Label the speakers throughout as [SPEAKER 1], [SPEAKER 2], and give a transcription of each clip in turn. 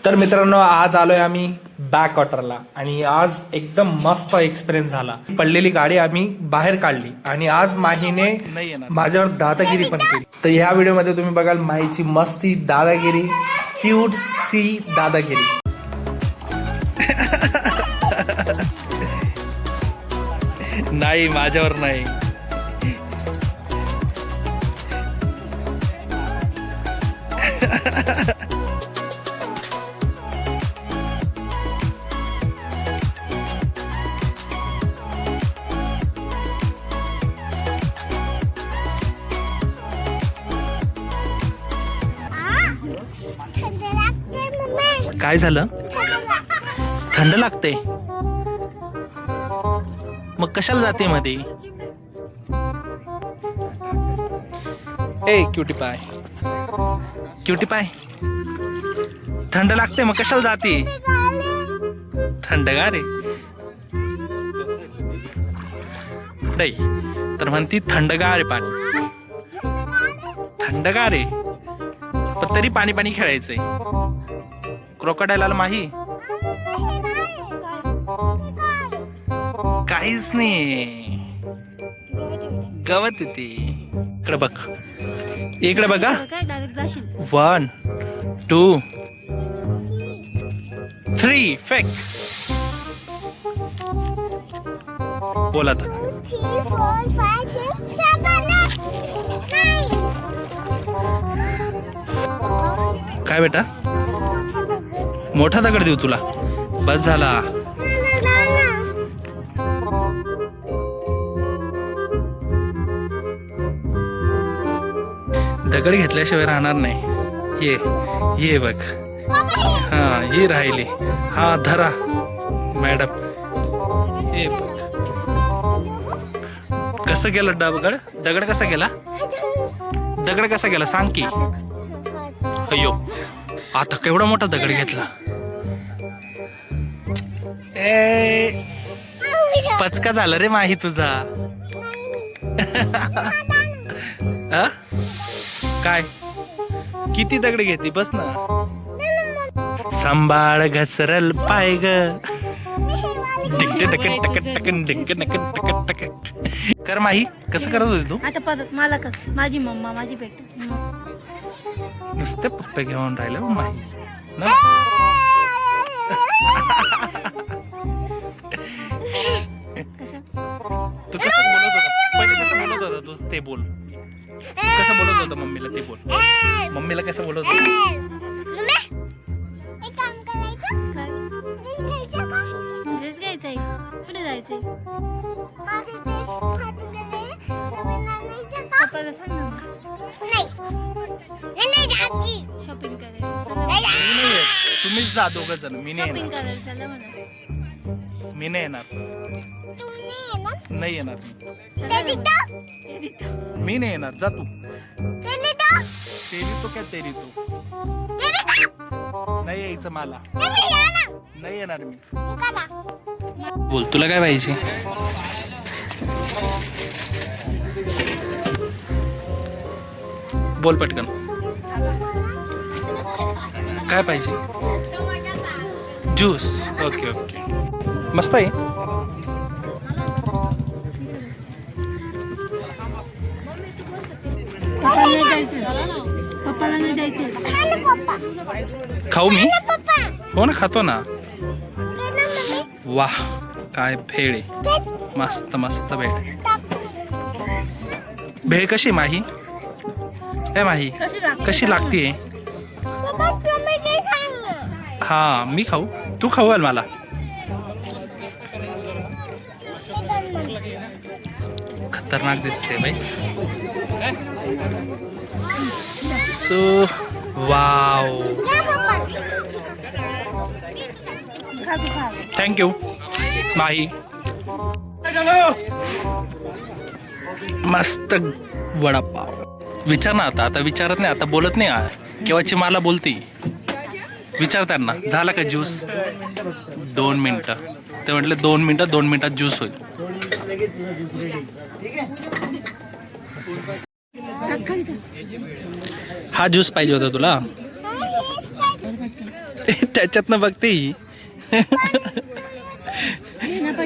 [SPEAKER 1] तर मित्रांनो आज आलोय आम्ही बॅक वॉटरला आणि आज एकदम मस्त एक्सपिरियन्स झाला. पडलेली गाडी आम्ही बाहेर काढली आणि आज माहीने माझ्यावर दादागिरी पण केली. तर ह्या व्हिडिओमध्ये तुम्ही बघाल माहीची मस्ती दादागिरी, क्यूट सी दादागिरी. नाही माझ्यावर नाही. काय झालं? थंड लागते. मग कशाला जाते मध्ये? ए क्यूटी पाय, क्यूटी पाय, थंड लागते मग कशाला जाते? थंडगार आहे नाही तर म्हणती थंडगार आहे पाणी. थंडगार आहे पण तरी पाणी पाणी खेळायचंय. क्रोकोडाईल आला माही? काहीच नाही, गवत येते. इकडे बघ, इकडे बघा. 1 2 3 फेक. बोला आता.
[SPEAKER 2] 3 4 5 6 7
[SPEAKER 1] काय बेटा? मोठा दगड देऊ तुला? बस झाला. दगड घेतल्याशिवाय राहणार नाही. ये बघ. हा ही राहिली. हा धरा मॅडम. हे बघ कसं गेलं दगड? दगड कसा गेला? दगड कसा गेला सांग की. अयो आता केवढा मोठा दगड घेतला. ए पचका झाला रे माही तुझा. काय किती दगड घेतली? बस ना. सांभाळ घसरल पाय ग. कर माही. कसं करत होती तू?
[SPEAKER 3] आता परत मला कर. माझी मम्मा माझी भेट.
[SPEAKER 1] नुसते पप्पे घेऊन राहिले माही ना. तू कसं बोलत होता पहिले? कसं बोलत होता तू? ते बोल. कसं बोलत होता मम्मीला? ते बोल. मम्मीला कसं बोलत होता?
[SPEAKER 3] ड्रेस घ्यायचंय. कुठे जायचंय? पप्पाला सांग ना. शॉपिंग करायला.
[SPEAKER 1] तुम्हीच जा दोघं जण. मी नाही
[SPEAKER 3] शॉपिंग
[SPEAKER 1] येणार.
[SPEAKER 3] करायला चला म्हणा.
[SPEAKER 1] मी नाही येणार. नाही येणार मी नाही येणार. जा तू. तेरी तो क्या तेरी तो. नाही यायचं मला. नाही येणार मी. बोल तुला काय पाहिजे? बोल पटकन. काय पाहिजे? ज्यूस. ओके ओके मस्त आहे.
[SPEAKER 3] पप्पाला नाही द्यायचं.
[SPEAKER 1] खाऊ मी? हो ना खातो ना. वाह काय भेळ आहे. मस्त मस्त भेळ. भेळ कशी माही? हे माही कशी लागते? हा मी खाऊ? तू खाऊ मला? खतरनाक दिसते बाई. So wow. थँक्यू माही. मस्त वडापाव. विचार ना आता. आता विचारत नाही. आता बोलत नाही. केव्हाची मला बोलती. विचार त्यांना झाला का ज्यूस? 2 मिनिटं. ते म्हटले 2 मिनिटं. 2 मिनिटात ज्यूस होईल. हा ज्यूस पाहिजे होता तुला? त्याच्यातनं बघते ही.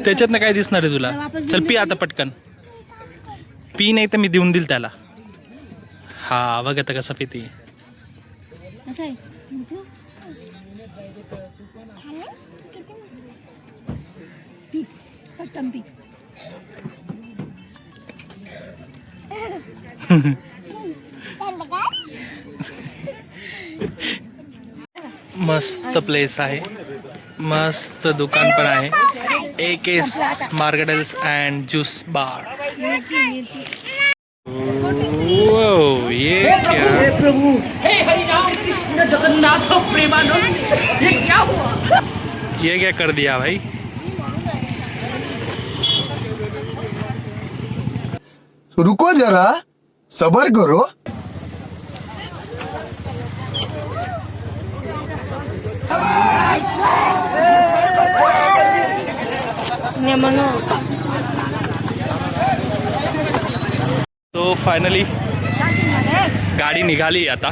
[SPEAKER 1] त्याच्यातनं काय दिसणार आहे तुला? चल पी आता पटकन पी, नाही तर मी देऊन देईल त्याला. हा बघ आता कसा पिते.
[SPEAKER 3] असं आहे पी पटकन पी.
[SPEAKER 1] मस्त प्लेस आहे, मस्त दुकान पण आहे. AK's मार्केटल्स अँड ज्यूस बार.
[SPEAKER 3] मिरची मिरची.
[SPEAKER 1] वो ये क्या? ये क्या कर दिया भाई?
[SPEAKER 4] रुको जरा, सबर करो.
[SPEAKER 1] तो फायनली गाडी निघाली आता.